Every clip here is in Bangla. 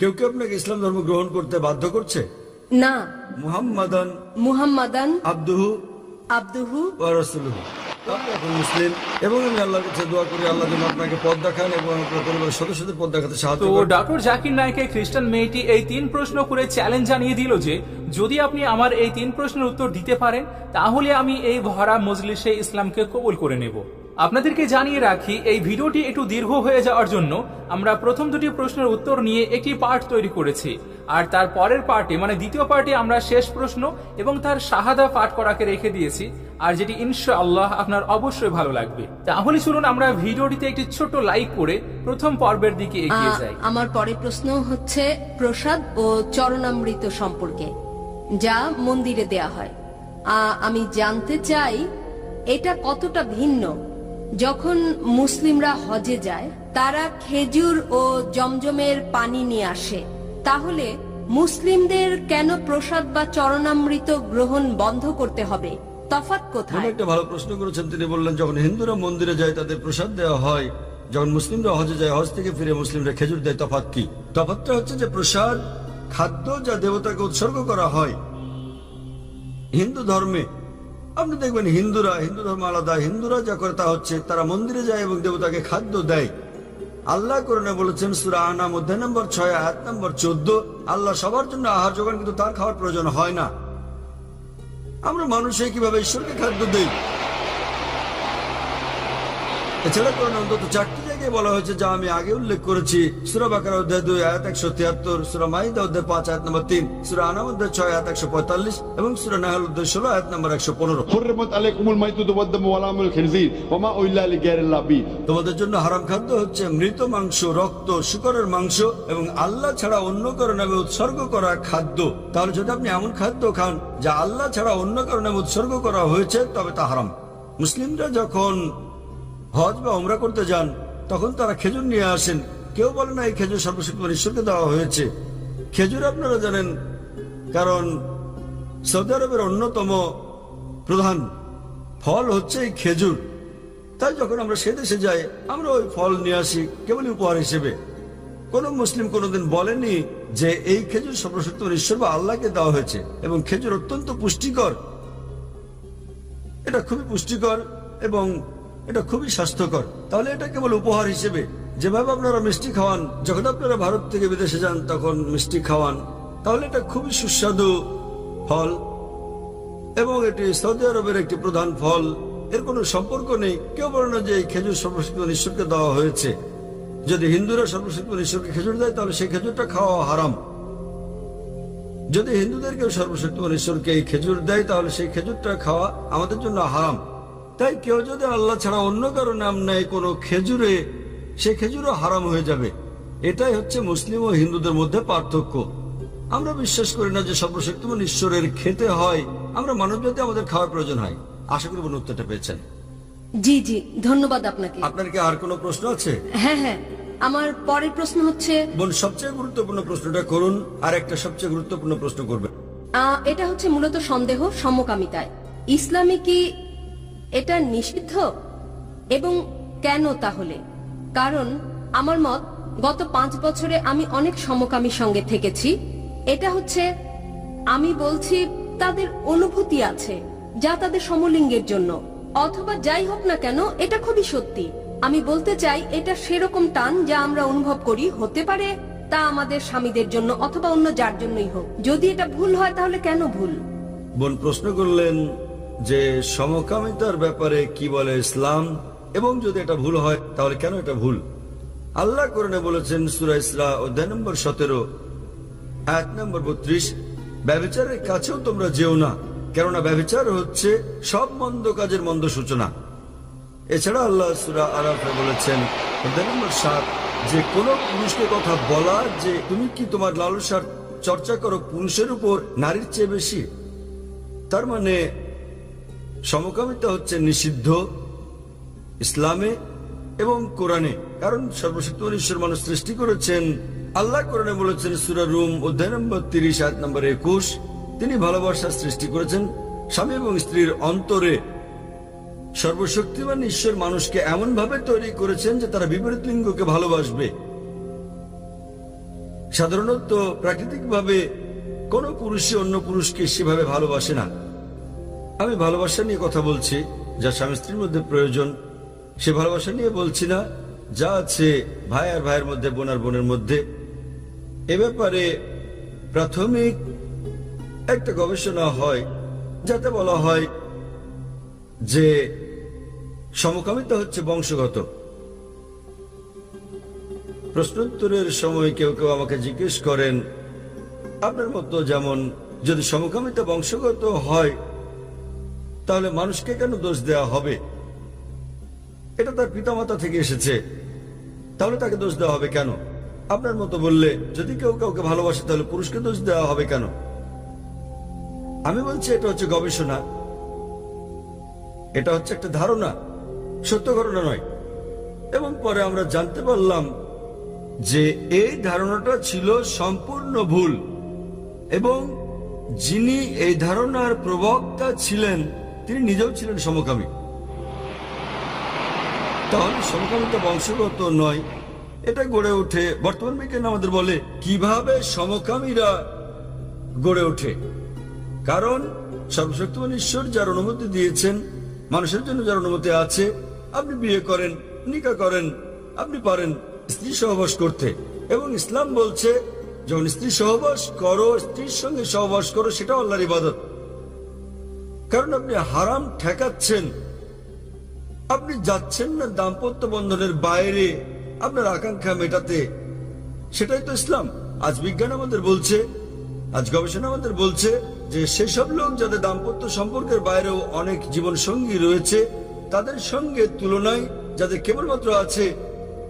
কেউ কেউ আপনাকে ইসলাম ধর্ম গ্রহণ করতে বাধ্য করছে? না। মুহাম্মাদান আব্দুহু ওয়া রাসূলুহু। আপনি এখন মুসলিম এবং আমি আল্লাহর কাছে দোয়া করি আল্লাহ যেন আপনাকে পথ দেখান এবং আপনার পরিবারের সদস্যদের পথ দেখাতে সাহায্য তো করেন। ডক্টর জাকির নায়েকের খ্রিস্টান মেয়েটি এই 3 প্রশ্ন করে চ্যালেঞ্জ জানিয়ে দিল যে যদি আপনি আমার এই 3 প্রশ্নের উত্তর দিতে পারেন তাহলে আমি এই ভরা মজলিসে ইসলামকে কবুল করে নেব। আপনাদেরকে জানিয়ে রাখি এই ভিডিওটি একটু দীর্ঘ হয়ে যাওয়ার জন্য আমরা প্রথম দুটি প্রশ্নের উত্তর নিয়ে একটি পার্ট তৈরি করেছি, আর তার পরের পার্টে মানে দ্বিতীয় পার্টে আমরা শেষ প্রশ্ন এবং তার শাহাদা পাঠ করাকে রেখে দিয়েছি, আর যেটি ইনশাআল্লাহ আপনার অবশ্যই ভালো লাগবে। তাহলে চলুন আমরা ভিডিওটিতে একটি ছোট লাইক করে প্রথম পর্বের দিকে এগিয়ে যাই। আমার পরের প্রশ্ন হচ্ছে প্রসাদ ও চরণামৃত সম্পর্কে, যা মন্দিরে দেয়া হয়। আমি জানতে চাই এটা কতটা ভিন্ন। যখন মুসলিমরা হজে যায় তারা খেজুর ও জমজমের পানি নিয়ে আসে, তাহলে মুসলিমদের কেন প্রসাদ বা চরণামৃত গ্রহণ বন্ধ করতে হবে? তফাৎ কোথায়? একটা ভালো প্রশ্ন করেছেন। তিনি বললেন যখন হিন্দুরা মন্দিরে যায় তাদের প্রসাদ দেওয়া হয়, যখন মুসলিমরা হজে যায় হজ থেকে ফিরে মুসলিমরা খেজুর দেয়। তফাৎ কি? তফাৎটা হচ্ছে যে প্রসাদ খাদ্য যা দেবতাকে উৎসর্গ করা হয়। হিন্দু ধর্মে আপনি দেখবেন হিন্দু ধর্ম আলাদা। হিন্দুরা যা করে তা হচ্ছে তারা মন্দিরে যায় এবং দেবতাকে খাদ্য দেয়। আল্লাহ কোরআনে বলেছেন সূরা আনাম অধ্যায় নম্বর 6 আয়াত নম্বর 14, আল্লাহ সবার জন্য আহার যোগান, কিন্তু তার খাওয়ার প্রয়োজন হয় না। আমরা মানুষে কিভাবে ঈশ্বরকে খাদ্য দেই? এছাড়া কোরআনে অন্তত 4টি জায়গায় বলা হয়েছে যা আমি আগে উল্লেখ করেছি। সূরা বাকারা অধ্যায় 2 আয়াত 173, সূরা মাইদা অধ্যায় 5 আয়াত নম্বর 3, সূরা আনাম অধ্যায় 6 আয়াত 145 এবং সূরা নাহল অধ্যায় 16 আয়াত নম্বর 115। হুররিমাত আলাইকুমুল মাইতাতু ওয়াদ-দামু ওয়া লাহমুল খিনজির ওয়া মা উইল্লা লিগাইরিল্লাহ বি। তোমাদের জন্য হারাম খাদ্য হচ্ছে মৃত মাংস, রক্ত, শূকরের মাংস এবং আল্লাহ ছাড়া অন্য কারো নামে উৎসর্গ করা খাদ্য। তাহলে যদি আপনি এমন খাদ্য খান যা আল্লাহ ছাড়া অন্য কারো নামে উৎসর্গ করা হয়েছে তবে তা হারাম। মুসলিমরা যখন হজ বা উমরা করতে যান তখন তারা খেজুর নিয়ে আসেন। কেউ বলে না এই খেজুর সর্বশক্তিমান ঈশ্বরকে দেওয়া হয়েছে। খেজুর আপনারা জানেন কারণ সৌদি আরবের অন্যতম প্রধান ফল হচ্ছে এই খেজুর। তাই যখন আমরা সে দেশে যাই আমরা ওই ফল নিয়ে আসি কেবলই উপহার হিসেবে। কোন মুসলিম কোনোদিন বলেনি যে এই খেজুর সর্বশক্তিমান ঈশ্বর বা আল্লাহকে দেওয়া হয়েছে। এবং খেজুর অত্যন্ত পুষ্টিকর, এটা খুবই পুষ্টিকর এবং এটা খুবই স্বাস্থ্যকর। তাহলে এটা কেবল উপহার হিসেবে। যেভাবে আপনারা মিষ্টি খাওয়ান, যখন আপনারা ভারত থেকে বিদেশে যান তখন মিষ্টি খাওয়ান, তাহলে এটা খুবই সুস্বাদু ফল এবং এটি সৌদি আরবের একটি প্রধান ফল। এর কোনো সম্পর্ক নেই। কেউ বলে না যে এই খেজুর সর্বশক্তিমান ঈশ্বরকে দেওয়া হয়েছে। যদি হিন্দুরা সর্বশক্তিমান ঈশ্বরকে খেজুর দেয় তাহলে সেই খেজুরটা খাওয়া হারাম। যদি হিন্দুদের কেউ সর্বশক্তিমান ঈশ্বরকে এই খেজুর দেয় তাহলে সেই খেজুরটা খাওয়া আমাদের জন্য হারাম। তাই কেউ যদি আল্লাহ ছাড়া অন্য কারো নাম নেয় কোনো খেজুরে, সে খেজুরও হারাম হয়ে যাবে। এটাই হচ্ছে মুসলিম ও হিন্দুদের মধ্যে পার্থক্য। আমরা বিশ্বাস করি না যে সর্বশক্তিমান ঈশ্বরের খেতে হয়। আমরা মানবজাতি আমাদের খাওয়ার প্রয়োজন হয়। আশা করি বোন উত্তরটা পেয়েছেন। জি জি, ধন্যবাদ আপনাকে। আপনার কি আর কোনো প্রশ্ন আছে? হ্যাঁ, আমার পরের প্রশ্ন হচ্ছে বোন সবচেয়ে গুরুত্বপূর্ণ প্রশ্নটা করুন, আর একটা সবচেয়ে গুরুত্বপূর্ণ প্রশ্ন করবেন। এটা হচ্ছে মূলত সন্দেহ সমকামিতায়। ইসলামে কি এটা নিষিদ্ধ এবং কেন তাহলে? কারণ আমার মত গত 5 বছরে আমি অনেক সমকামীর সঙ্গে থেকেছি। এটা হচ্ছে আমি বলছি তাদের অনুভূতি আছে যা তাদের সমলিঙ্গের জন্য, অথবা যাই হোক না কেন এটা খুবই সত্যি। আমি বলতে চাই এটা সেরকম টান যা আমরা অনুভব করি, হতে পারে তা আমাদের স্বামীদের জন্য অথবা অন্য যার জন্যই হোক। যদি এটা ভুল হয় তাহলে কেন ভুল? বোন প্রশ্ন করলেন যে সমকামিতার ব্যাপারে কি বলে ইসলাম, এবং যদি এটা ভুল হয় তাহলে কেন এটা ভুল। আল্লাহ কোরআনে বলেছেন সূরা ইসরা অধ্যায় নম্বর 17 আয়াত নম্বর 32, ব্যভিচারের কাছেও তোমরা যেও না, কেননা ব্যভিচার হচ্ছে সব মন্দ কাজের মন্দ সূচনা। এছাড়া আল্লাহ সূরা আরাফে বলেছেন অধ্যায় নম্বর 7 যে কোন পুরুষকে কথা বলা যে তুমি কি তোমার লালসার চর্চা করো পুরুষের উপর নারীর চেয়ে বেশি। তার মানে সমকামিতা হচ্ছে নিষিদ্ধ ইসলামে এবং কোরআনে, কারণ সর্বশক্তিমান ঈশ্বর মানুষ সৃষ্টি করেছেন। আল্লাহ কোরআনে বলেছেন সূরা রুম অধ্যায় নম্বর 30 আয়াত নম্বর 21, তিনি ভালোবাসা সৃষ্টি করেছেন স্বামী এবং স্ত্রীর অন্তরে। সর্বশক্তিমান ঈশ্বর মানুষকে এমন ভাবে তৈরি করেছেন যে তারা বিপরীত লিঙ্গকে ভালোবাসবে। সাধারণত প্রাকৃতিকভাবে কোনো পুরুষই অন্য পুরুষকে সেভাবে ভালোবাসে না। আমি ভালোবাসা নিয়ে কথা বলছি, যা স্বামী স্ত্রীর মধ্যে প্রয়োজন। সে ভালোবাসা নিয়ে বলছি না যা আছে ভাই আর ভাইয়ের মধ্যে, বোন আর বোনের মধ্যে। এ ব্যাপারে প্রাথমিক একটা গবেষণা হয়, যাতে বলা হয় যে সমকামিতা হচ্ছে বংশগত। প্রশ্নোত্তরের সময় কেউ কেউ আমাকে জিজ্ঞেস করেন, আপনার মতো যেমন যদি সমকামিতা বংশগত হয় তাহলে মানুষকে কেন দোষ দেওয়া হবে? এটা তার পিতামাতা থেকে এসেছে, তাহলে তাকে দোষ দেওয়া হবে কেন? আপনার মতো বললে যদি কেউ কাউকে ভালোবাসে তাহলে পুরুষকে দোষ দেওয়া হবে কেন? আমি বলছি এটা হচ্ছে গবেষণা, এটা হচ্ছে একটা ধারণা, সত্য ঘটনা নয়। এবং পরে আমরা জানতে পারলাম যে এই ধারণাটা ছিল সম্পূর্ণ ভুল, এবং যিনি এই ধারণার প্রবক্তা ছিলেন তিনি নিজেও ছিলেন সমকামী। তাহলে সমকামিতা বংশগত নয়, এটা গড়ে ওঠে। বর্তমান বিজ্ঞান আমাদের বলে কিভাবে সমকামীরা গড়ে ওঠে। কারণ সর্বশক্তিমান ঈশ্বর যার অনুমতি দিয়েছেন, মানুষের জন্য যার অনুমতি আছে, আপনি বিয়ে করেন, নিকাহ করেন, আপনি পারেন স্ত্রী সহবাস করতে। এবং ইসলাম বলছে যখন স্ত্রী সহবাস করো, স্ত্রীর সঙ্গে সহবাস করো, সেটা আল্লাহর ইবাদত। কারণ আপনি হারাম ঠেকাচ্ছেন, আপনি যাচ্ছেন না দাম্পত্য বন্ধনের বাইরে আপনার আকাঙ্ক্ষা মেটাতে। সেটাই তো ইসলাম। আজ বিজ্ঞান আমাদের বলছে, আজ গবেষণা আমাদের বলছে যে সেসব লোক যাদের দাম্পত্য সম্পর্কের বাইরেও অনেক জীবন সঙ্গী রয়েছে, তাদের সঙ্গে তুলনায় যাদের কেবলমাত্র আছে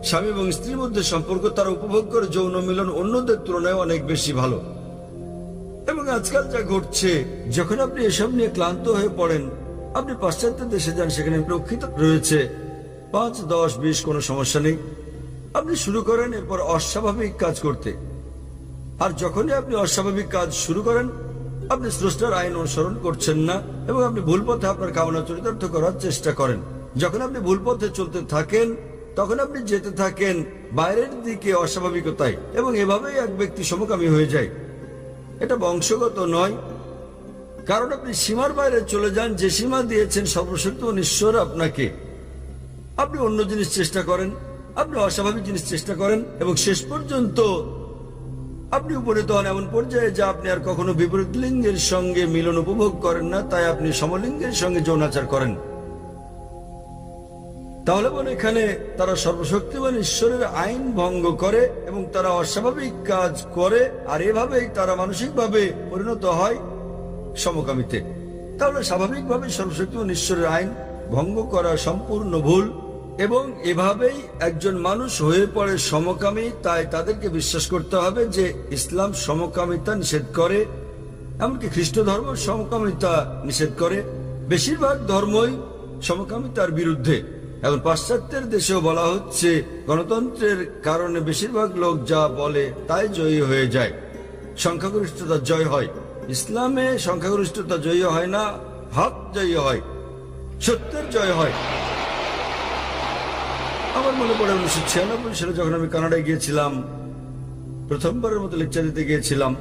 স্বামী এবং স্ত্রীর মধ্যে সম্পর্ক, তারা উপভোগ করে যৌন মিলন অন্যদের তুলনায় অনেক বেশি ভালো। এবং আজকাল যা ঘটছে, যখন আপনি এসব নিয়ে ক্লান্ত হয়ে পড়েন, আপনি পাশ্চাত্য দেশে যান, সেখানে প্রক্ষিত রয়েছে 5, 10, 20 কোনো সমস্যা নেই। আপনি শুরু করেন এরপর অস্বাভাবিক কাজ করতে। আর যখনই আপনি অস্বাভাবিক কাজ শুরু করেন, আপনি স্রষ্টার আইন অনুসরণ করছেন না, এবং আপনি ভুল পথে আপনার কামনা চরিতার্থ করার চেষ্টা করেন। যখন আপনি ভুল পথে চলতে থাকেন, তখন আপনি যেতে থাকেন বাইরের দিকে অস্বাভাবিকতায়, এবং এভাবেই এক ব্যক্তি সমকামী হয়ে যায়। এটা বংশগত নয়, কারণ আপনি সীমার বাইরে চলে যান, যে সীমা দিয়েছেন সর্বশক্তিমান ঈশ্বর আপনাকে। আপনি অন্য জিনিস চেষ্টা করেন, আপনি অস্বাভাবিক জিনিস চেষ্টা করেন, এবং শেষ পর্যন্ত আপনি উপনীত হন এমন পর্যায়ে যা আপনি আর কখনো বিপরীত লিঙ্গের সঙ্গে মিলন উপভোগ করেন না, তাই আপনি সমলিঙ্গের সঙ্গে যৌনাচার করেন। তাহলে বলে এখানে তারা সর্বশক্তিমান ঈশ্বরের আইন ভঙ্গ করে এবং তারা অস্বাভাবিক কাজ করে, আর এভাবেই তারা মানসিকভাবে পরিণত হয় সমকামীতে। তাহলে স্বাভাবিকভাবে সর্বশক্তিমান ঈশ্বরের আইন ভঙ্গ করা সম্পূর্ণ ভুল, এবং এভাবেই একজন মানুষ হয়ে পড়ে সমকামী। তাই তাদেরকে বিশ্বাস করতে হবে যে ইসলাম সমকামিতা নিষেধ করে, এমনকি খ্রিস্ট ধর্ম সমকামিতা নিষেধ করে। বেশিরভাগ ধর্মই সমকামিতার বিরুদ্ধে। এখন পাশ্চাত্যের দেশেও বলা হচ্ছে গণতন্ত্রের কারণে বেশিরভাগ লোক যা বলে তাই জয়ী হয়ে যায়, সংখ্যাগরিষ্ঠতা জয় হয়। ইসলামে সংখ্যাগরিষ্ঠতা জয়ী হয় না, হক জয়ী হয়, সত্যের জয় হয়। আমার মনে পড়ে 1996 সালে যখন আমি কানাডায় গিয়েছিলাম, প্রথমবারের মতো লেকচার দিতে গিয়েছিলাম,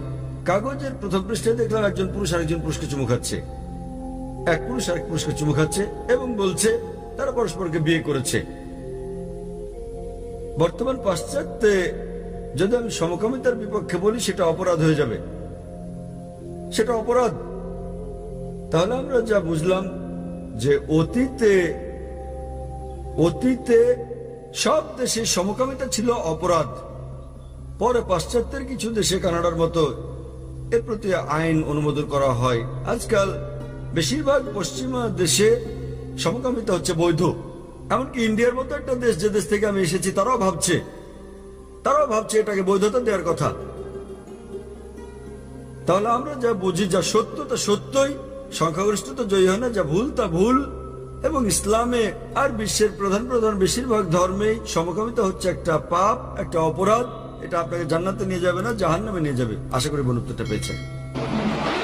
কাগজের প্রথম পৃষ্ঠায় দেখলাম একজন পুরুষ আরেকজন পুরুষকে চুমু খাচ্ছে। এক পুরুষ আরেক পুরুষকে চুমু খাচ্ছে এবং বলছে তারা পরস্পরকে বিয়ে করেছে। বর্তমান পাশ্চাত্যে যদি আমি সমকামিতার বিপক্ষে বলি, সেটা অপরাধ হয়ে যাবে, সেটা অপরাধ। তাহলে আমরা যা বুঝলাম যে অতীতে সব দেশে সমকামিতা ছিল অপরাধ। পরে পাশ্চাত্যের কিছু দেশে, কানাডার মতো, এর প্রতি আইন অনুমোদন করা হয়। আজকাল বেশিরভাগ পশ্চিমা দেশে সমকামিতা হচ্ছে বৈধ। এমনকি ইন্ডিয়ার মতো একটা দেশ, যে দেশ থেকে আমি এসেছি, তারাও ভাবছে এটাকে বৈধতা দেওয়ার কথা। তাহলে আমরা যা বুঝি, যা সত্য তা সত্যই, সংখ্যাগরিষ্ঠতা জয়ী হয় না, যা ভুল তা ভুল। এবং ইসলামে আর বিশ্বের প্রধান বেশিরভাগ ধর্মেই সমকামিতা হচ্ছে একটা পাপ, একটা অপরাধ। এটা আপনাকে জান্নাতে নিয়ে যাবে না, জাহান্নামে নিয়ে যাবে। আশা করি বন্ধুত্বটা পেয়েছেন।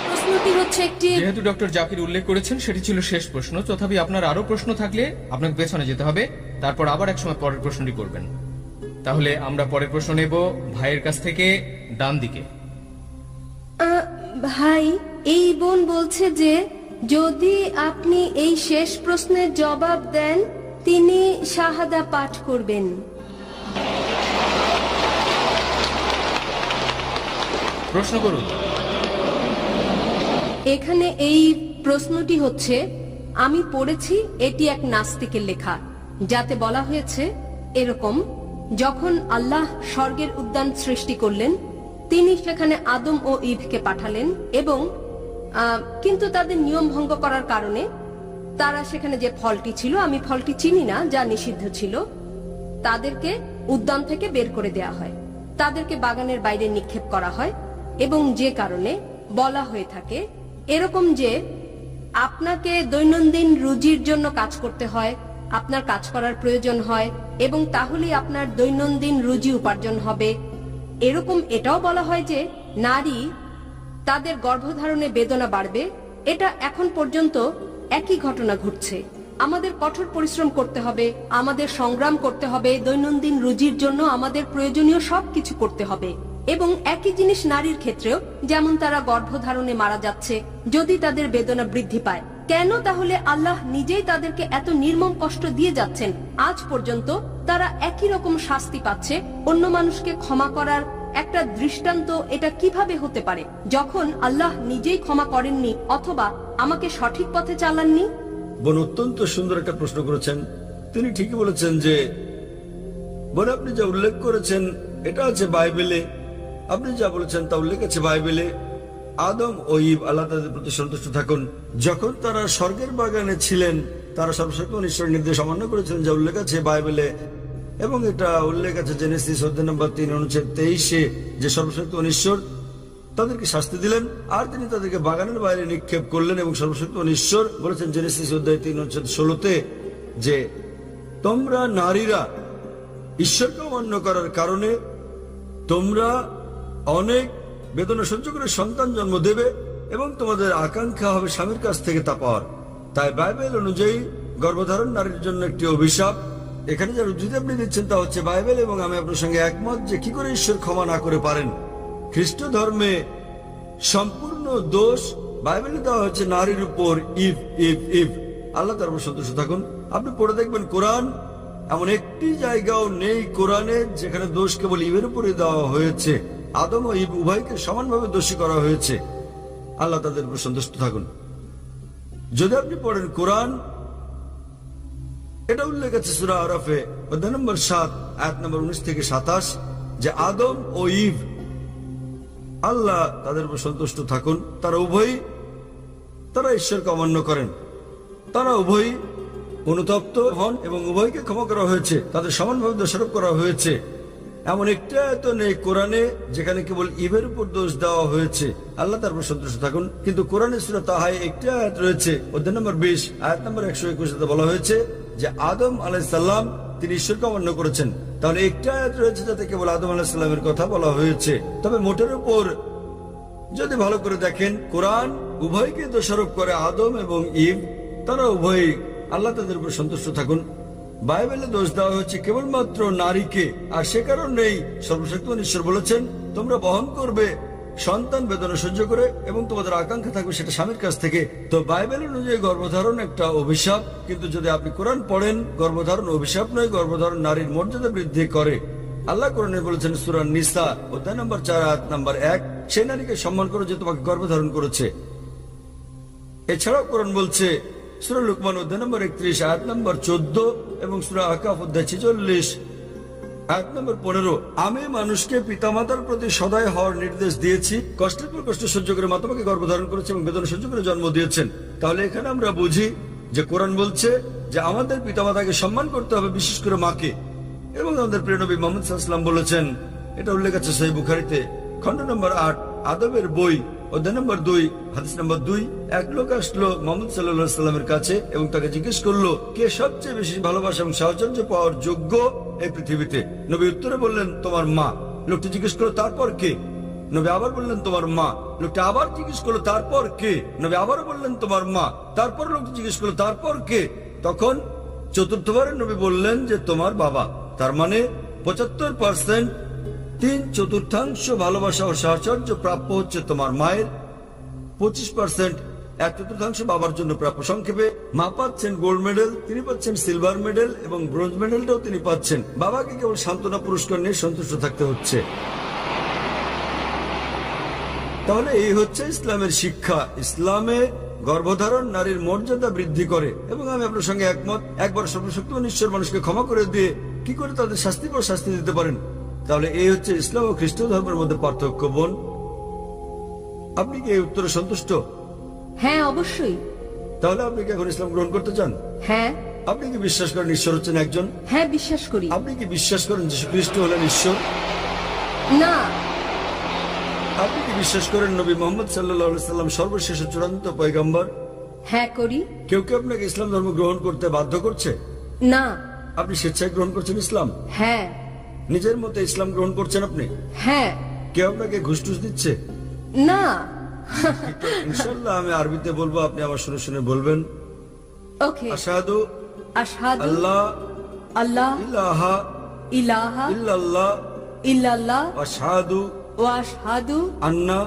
প্রশ্নটি হচ্ছে একটি, যেহেতু ডক্টর জাকির উল্লেখ করেছেন সেটি ছিল শেষ প্রশ্ন, তথাপি আপনার আরো প্রশ্ন থাকলে আপনাকে পেছনে যেতে হবে, তারপর আবার এক সময় পরের প্রশ্নটি করবেন। তাহলে আমরা পরের প্রশ্ন নেব ভাইয়ের কাছ থেকে। ডান দিকে। ভাই, এই বোন বলছে যে যদি আপনি এই শেষ প্রশ্নের জবাব দেন তিনি শাহাদা পাঠ করবেন। প্রশ্ন করুন। এখানে এই প্রশ্নটি হচ্ছে, আমি পড়েছি এটি এক নাস্তিকের লেখা, যাতে বলা হয়েছে এরকম: যখন আল্লাহ স্বর্গের উদ্যান সৃষ্টি করলেন তিনি সেখানে আদম ও ঈভকে পাঠালেন এবং কিন্তু তাদের নিয়ম ভঙ্গ করার কারণে তারা সেখানে যে ফলটি ছিল, আমি ফলটি চিনি না, যা নিষিদ্ধ ছিল, তাদেরকে উদ্যান থেকে বের করে দেয়া হয়, তাদেরকে বাগানের বাইরে নিক্ষেপ করা হয় এবং যে কারণে বলা হয়ে থাকে এরকম যে আপনাকে দৈনন্দিন রুজির জন্য কাজ করতে হয়, আপনার কাজ করার প্রয়োজন হয় এবং তাহলেই আপনার দৈনন্দিন রুজি উপার্জন হবে। এরকম এটাও বলা হয় যে নারী তাদের গর্ভধারণে বেদনা বাড়বে। এটা এখন পর্যন্ত একই ঘটনা ঘটছে। আমাদের কঠোর পরিশ্রম করতে হবে, আমাদের সংগ্রাম করতে হবে, দৈনন্দিন রুজির জন্য আমাদের প্রয়োজনীয় সবকিছু করতে হবে। এবং একই জিনিস নারীর ক্ষেত্রেও, যেমন তারা গর্ভধারণে মারা যাচ্ছে যদি তাদের বেদনা বৃদ্ধি পায়। কেন তাহলে আল্লাহ নিজেই তাদেরকে এত নির্মম কষ্ট দিয়ে যাচ্ছেন? আজ পর্যন্ত তারা একই রকম শাস্তি পাচ্ছে। অন্য মানুষকে ক্ষমা করার একটা দৃষ্টান্ত এটা কিভাবে হতে পারে যখন আল্লাহ নিজেই ক্ষমা করেননি অথবা আমাকে সঠিক পথে চালাননি? বোন অত্যন্ত সুন্দর একটা প্রশ্ন করেছেন। তিনি ঠিকই বলেছেন যে বোন আপনি যা উল্লেখ করেছেন এটা আছে বাইবেলে, আপনি যা বলেছেন তা উল্লেখ আছে বাইবেলে। আদম ও ঈভ, আল্লাহ তাদের প্রতি সন্তুষ্ট থাকুন, যখন তারা স্বর্গের বাগানে ছিলেন তারা সর্বশক্তিমান ঈশ্বরের নির্দেশ অমান্য করেছিলেন, যা উল্লেখ আছে বাইবেলে। এবং এটা উল্লেখ আছে জেনেসিস অধ্যায় নম্বর 3 অনুচ্ছেদ 23-এ যে সর্বশক্তিমান ঈশ্বর তাদেরকে শাস্তি দিলেন আর তিনি তাদেরকে বাগানের বাইরে নিক্ষেপ করলেন। এবং সর্বশক্তিমান ঈশ্বর বলেছেন জেনেসিস অধ্যায় 3 অনুচ্ছেদ 16-তে যে তোমরা নারীরা ঈশ্বরকে অমান্য করার কারণে তোমরা অনেক বেদনা সহ্য করে সন্তান জন্ম দেবে এবং তোমাদের আকাঙ্ক্ষা হবে স্বামীর কাছ থেকে তা পাওয়ার। তাই বাইবেল অনুযায়ী গর্ভধারণ নারীর জন্য একটি অভিশাপ। এখানে যার উদ্ধৃতি আপনি দিচ্ছেন তা হচ্ছে বাইবেল, এবং আমি আপনার সঙ্গে একমত যে কি করে ঈশ্বর ক্ষমা না করে পারেন। খ্রিস্ট ধর্মে সম্পূর্ণ দোষ বাইবেলে দেওয়া হচ্ছে নারীর উপর। ইভ ইভ ইভ, আল্লাহ তার উপর সন্তুষ্ট থাকুন। আপনি পড়ে দেখবেন কোরআন এমন একটি জায়গাও নেই কোরআনে যেখানে দোষ কেবল ইভের উপরে দেওয়া হয়েছে। আদম ও ঈভ উভয়কে সমানভাবে দোষী করা হয়েছে। আল্লাহ তাদের উপর সন্তুষ্ট থাকুন। যদি আপনি পড়েন কোরআন, এটা উল্লেখ আছে সূরা আরাফে অধ্যায় নম্বর 7 আয়াত নম্বর 19 থেকে 27 যে আদম ও ঈভ আল্লাহ তাদের উপর সন্তুষ্ট থাকুন, তারা ঈশ্বরকে অমান্য করেন, তারা উভয়ই অনুতপ্ত হন এবং উভয়কে ক্ষমা করা হয়েছে, তাদের সমানভাবে দোষারোপ করা হয়েছে। এমন একটা আয়াত নেই কোরআনে যেখানে কেবল ঈভের উপর দোষ দেওয়া হয়েছে। আল্লাহ তার উপর সন্তুষ্ট থাকুন। কিন্তু কোরআনে সূরা তাহায় একটি আয়াত রয়েছে অধ্যায় নম্বর 20 আয়াত নম্বর 121-তে বলা হয়েছে যে আদম আলাইহিস সালাম তিনি ঈশ্বরকে অমান্য করেছেন। তাহলে একটা আয়াত রয়েছে যাতে কেবল আদম আলাইহিস সালামের কথা বলা হয়েছে। তবে মোটের উপর যদি ভালো করে দেখেন কোরআন উভয়কে দোষারোপ করে, আদম এবং ঈভ তারা উভয়ই। আল্লাহ তাদের উপর সন্তুষ্ট থাকুন। বাইবেলে দোষ দেওয়া হচ্ছে কেবলমাত্র নারীকে, আর সে কারণেই সর্বশক্তিমান ঈশ্বর বলেছেন তোমরা বহন করবে সন্তান বেদনা সহ্য করে এবং তোমাদের আকাঙ্ক্ষা থাকবে সেটা স্বামীর কাছ থেকে। তো বাইবেল অনুযায়ী গর্ভধারণ একটা অভিশাপ, কিন্তু যদি আপনি কোরআন পড়েন গর্ভধারণ অভিশাপ নয়, গর্ভধারণ নারীর মর্যাদা বৃদ্ধি করে। আল্লাহ কোরআনে বলেছেন সূরা নিসা অধ্যায় নম্বর 4 আয়াত নম্বর 1 সেই নারীকে সম্মান করো যে তোমাকে গর্ভধারণ করেছে। এছাড়াও কোরআন বলছে সূরা লুকমান অধ্যায় নম্বর 31 আয়াত নম্বর 14 এবং সূরা আহকাফ অধ্যায় 46 আয়াত নম্বর 15 আমি মানুষকে পিতামাতার প্রতি সদয় হওয়ার নির্দেশ দিয়েছি, কষ্টের পর কষ্ট সহ্য করে মাতামাকে গর্ভধারণ করেছে এবং বেদনা সহ্য করে জন্ম দিয়েছেন। তাহলে এখানে আমরা বুঝি যে কোরআন বলছে যে আমাদের পিতামাতাকে সম্মান করতে হবে, বিশেষ করে মাকে। এবং আমাদের প্রিয় নবী মুহাম্মদ সাল্লাল্লাহু আলাইহি ওয়াসাল্লাম বলেছেন, এটা উল্লেখ আছে সহিহ বুখারীতে খণ্ড নম্বর 8 আদবের বই অধ্যায় নম্বর 2 হাদিস নম্বর 2 এক লোক আসলো মুহাম্মদ সাল্লাল্লাহু আলাইহি ওয়াসাল্লামের কাছে এবং তাকে জিজ্ঞেস করলো কে সবচেয়ে বেশি ভালোবাসা এবং সাহচর্য পাওয়ার যোগ্য এই পৃথিবীতে। নবী উত্তরে বললেন তোমার মা। লোকটি জিজ্ঞেস করলো তারপর কে? নবী আবার বললেন তোমার মা। লোকটি আবার জিজ্ঞেস করলো তারপর কে? নবী আবারও বললেন তোমার মা। তারপর লোকটি জিজ্ঞেস করলো তারপর কে? তখন চতুর্থবারের নবী বললেন যে তোমার বাবা। তার মানে 75% 3/4 ভালোবাসা ও সাহচর্য প্রাপ্য হচ্ছে তোমার মায়ের, 25%, 1/4 বাবার জন্য প্রাপ্য। সংক্ষেপে মা পাচ্ছেন গোল্ড মেডেল, তিনি পাচ্ছেন সিলভার মেডেল এবং ব্রোঞ্জ মেডেলটাও তিনি পাচ্ছেন। বাবাকে কেবল সান্ত্বনা পুরস্কার নিয়ে সন্তুষ্ট থাকতে হচ্ছে। তাহলে এই হচ্ছে ইসলামের শিক্ষা। ইসলামে গর্ভধারণ নারীর মর্যাদা বৃদ্ধি করে, এবং আমি আপনার সঙ্গে একমত। একবার সর্বশক্তিমান ঈশ্বর মানুষকে ক্ষমা করে দিয়ে কি করে তাদের শাস্তি পর শাস্তি দিতে পারেন? তাহলে এই হচ্ছে ইসলাম ও খ্রিস্ট ধর্মের মধ্যে পার্থক্য। বোন, আপনি কি এই উত্তরে সন্তুষ্ট? হ্যাঁ, অবশ্যই। তাহলে আপনি কি এখন ইসলাম গ্রহণ করতে চান? হ্যাঁ। আপনি কি বিশ্বাস করেন ঈশ্বর হচ্ছেন একজন? হ্যাঁ, বিশ্বাস করি। আপনি কি বিশ্বাস করেন যীশু খ্রিস্ট হলেন ঈশ্বর? না। আপনি কি বিশ্বাস করেন নবী মোহাম্মদ সাল্লাল্লাহু আলাইহি সাল্লাম সর্বশেষ ও চূড়ান্ত পয়গম্বর? হ্যাঁ, করি। কেউ কি আপনাকে ইসলাম ধর্ম গ্রহণ করতে বাধ্য করছে? না। আপনি স্বেচ্ছায় গ্রহণ করছেন ইসলাম? হ্যাঁ। নিজের মতে ইসলাম গ্রহণ করছেন আপনি? হ্যাঁ। কেউ আপনাকে ঘুষ টুস দিচ্ছে? না। ইনশাআল্লাহ আমি আরবিতে বলবো, আপনি আমার শুনে শুনে বলবেন। ওকে। আশহাদু আশহাদু আল্লাহ আল্লাহ ইলাহা ইলাহা ইল্লাল্লাহ ইল্লাল্লাহ ওয়া আশহাদু ওয়া আশহাদু আন্না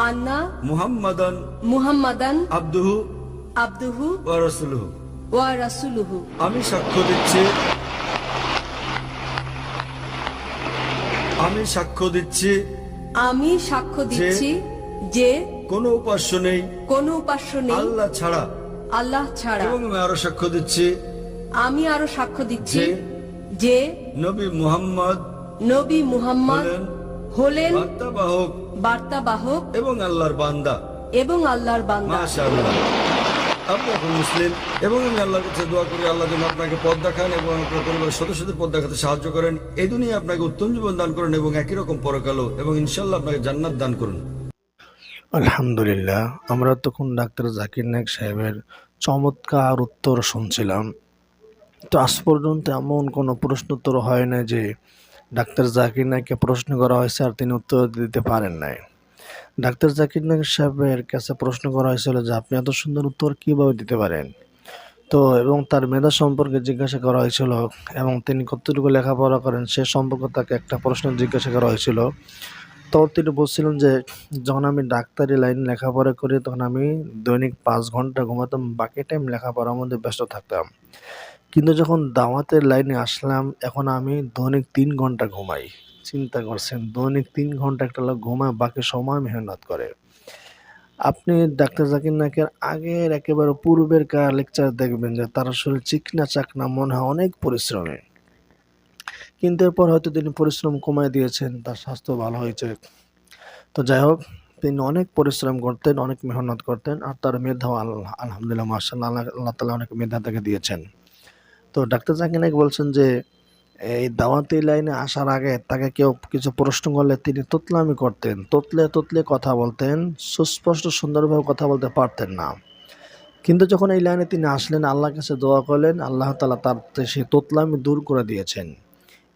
আন্না মুহাম্মাদান মুহাম্মাদান আবদুহু আবদুহু ওয়া রাসূলুহু। ওয়া রাসূলুহু। আমি সাক্ষ্য দিচ্ছি, আমি সাক্ষ্য দিচ্ছি আমি সাক্ষ্য দিচ্ছি যে কোনো উপাস্য নেই কোনো উপাস্য নেই আল্লাহ ছাড়া, আল্লাহ ছাড়া। এবং আমি আরো সাক্ষ্য দিচ্ছি আমি আরো সাক্ষ্য দিচ্ছি যে যে নবী মুহাম্মদ নবী মুহাম্মদ হলেন হলেন বার্তাবাহক বার্তাবাহক এবং আল্লাহর বান্দা। এবং আল্লাহর বান্দা। মাশাআল্লাহ, আপনি এখন মুসলিম, এবং আমি আল্লাহর কাছে দোয়া করি আল্লাহ যেন আপনাকে পথ দেখান এবং আপনার পরিবারের সদস্যদের পথ দেখাতে সাহায্য করেন। এই দুনিয়ায় আপনাকে উত্তম জীবন দান করেন এবং একই রকম পরকালও, এবং ইনশাআল্লাহ আপনাকে জান্নাত দান করুন। আলহামদুলিল্লাহ, আমরা তখন ডাক্তার জাকির নায়েক সাহেবের চমৎকার উত্তর শুনছিলাম। তো আজ পর্যন্ত এমন কোনো প্রশ্ন উত্তর হয় না যে ডাক্তার জাকির নায়েককে প্রশ্ন করা হয়েছে আর তিনি উত্তর দিতে পারেন নাই। ডাক্তার জাকির নায়েক সাহেবের কাছে প্রশ্ন করা হয়েছিল যে আপনি এত সুন্দর উত্তর কিভাবে দিতে পারেন, তো এবং তার মেধা সম্পর্কে জিজ্ঞাসা করা হয়েছিল এবং তিনি কতটুকু লেখাপড়া করেন সে সম্পর্কে তাকে একটা প্রশ্ন জিজ্ঞাসা করা হয়েছিল। তো তিনি বলছিলেন যে যখন আমি ডাক্তারি লাইন লেখাপড়া করি তখন আমি দৈনিক 5 ঘন্টা ঘুমাতাম, বাকি টাইম লেখাপড়ার মধ্যে ব্যস্ত থাকতাম। কিন্তু যখন দাওয়াতের লাইনে আসলাম এখন আমি দৈনিক 3 ঘন্টা ঘুমাই। চিন্তা করছেন, দৈনিক 3 ঘন্টা একটা লোক ঘুমায়, বাকি সময় মেহনত করে। আপনি ডাক্তার জাকির নায়েকের আগের একেবারে পূর্বের লেকচার দেখবেন যে তার শরীর চিকনা চাকনা, মনে হয় অনেক পরিশ্রমী, কিন্তু এরপর হয়তো তিনি পরিশ্রম কমায় দিয়েছেন, তার স্বাস্থ্য ভালো হয়েছে। তো যাই হোক, তিনি অনেক পরিশ্রম করতেন, অনেক মেহনত করতেন, আর তার মেধাও আলহামদুলিল্লাহ মাশাআল্লাহ আল্লাহ তাআলা অনেক মেধা তাকে দিয়েছেন। তো ডাক্তার জাকির নায়েক বলছেন যে এই দাওয়াতি লাইনে আসার আগে তাকে কেউ কিছু প্রশ্ন করলে তিনি তোতলামি করতেন, তোতলে কথা বলতেন, সুস্পষ্ট সুন্দরভাবে কথা বলতে পারতেন না। কিন্তু যখন এই লাইনে তিনি আসলেন, আল্লাহর কাছে দোয়া করলেন, আল্লাহ তাআলা তার সেই তোতলামি দূর করে দিয়েছেন।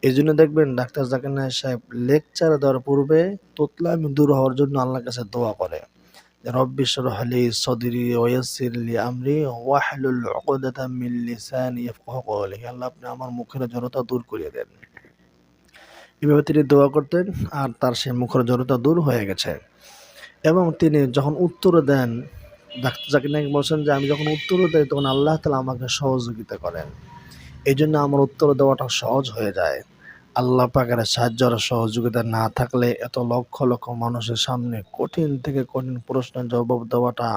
এই জন্য দেখবেন ডাক্তার জাকির নায়েক সাহেব লেকচার দেওয়ার পূর্বে তোতলামি দূর হওয়ার জন্য আল্লাহর কাছে দোয়া করে, রব্বি ইশরাহ লি সাদরি ওয়া ইয়াসসির লি আমরি ওয়াহলুল উকদাতাম মিন লিসানি ইয়াফকাহু কওলি। আল্লাহ আপনি আমার মুখের জড়তা দূর করিয়ে দেন। এভাবে তিনি দোয়া করতেন আর তার সেই মুখের জড়তা দূর হয়ে গেছে। এবং তিনি যখন উত্তর দেন, ডাক্তার জাকির নায়েক বলছেন যে আমি যখন উত্তর দেই তখন আল্লাহ তাআলা আমাকে সহযোগিতা করেন, এই জন্য আমার উত্তর দেওয়াটা সহজ হয়ে যায়। আল্লাহ পাকের সাহায্য আর সহযোগিতা না থাকলে এত লক্ষ লক্ষ মানুষের সামনে কঠিন থেকে কঠিন প্রশ্নের জবাব দেওয়াটা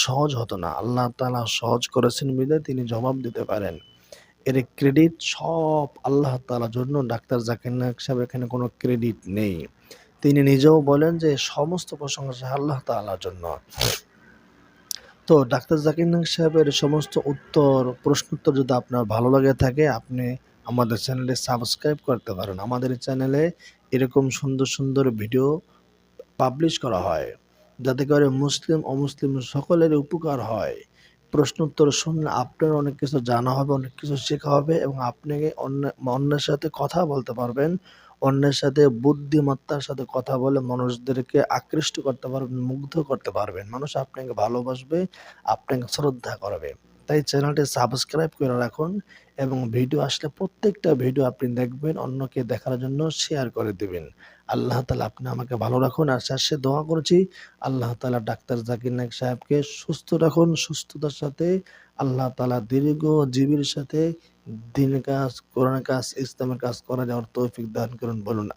সহজ হতো না। আল্লাহ তাআলা সহজ করেছেন বিধায় তিনি জবাব দিতে পারেন। এর ক্রেডিট সব আল্লাহ তাআলার জন্য। ডাক্তার জাকির নায়েক সাহেব এখানে কোনো ক্রেডিট নেই। তিনি নিজেও বলেন যে সমস্ত প্রশংসা আল্লাহ তাআলার জন্য। তো ডাক্তার জাকির নায়েক সাহেবের সমস্ত প্রশ্ন উত্তর যদি আপনার ভালো লাগে থাকে, আপনি আমাদের চ্যানেলে সাবস্ক্রাইব করতে পারেন। আমাদের চ্যানেলে এরকম সুন্দর সুন্দর ভিডিও পাবলিশ করা হয় যাতে করে মুসলিম অমুসলিম সকলের উপকার হয়। প্রশ্ন উত্তর শুনলে আপনার অনেক কিছু জানা হবে, অনেক কিছু শেখা হবে, এবং আপনি অন্যের সাথে কথা বলতে পারবেন, অন্যের সাথে বুদ্ধিমত্তার সাথে কথা বলে মানুষদেরকে আকৃষ্ট করতে পারবেন, মুগ্ধ করতে পারবেন। মানুষ আপনাকে ভালোবাসবে, আপনাকে শ্রদ্ধা করবে। তাই চ্যানেলটি সাবস্ক্রাইব করে রাখুন এবং ভিডিও আসলে প্রত্যেকটা ভিডিও আপনি দেখবেন, অন্যকে দেখার জন্য শেয়ার করে দিবেন। আল্লাহ তাআলা আপনি আমাকে ভালো রাখুন। আর শেষে দোয়া করেছি আল্লাহ তাআলা ডাক্তার জাকির নায়েক সাহেবকে সুস্থ রাখুন, সুস্থতার সাথে আল্লাহ তাআলা দীর্ঘ জীবীর সাথে দিনের কাজ, কোরআনের কাজ, ইসলামের কাজ করা যাওয়ার তৌফিক দান করুন। বলুন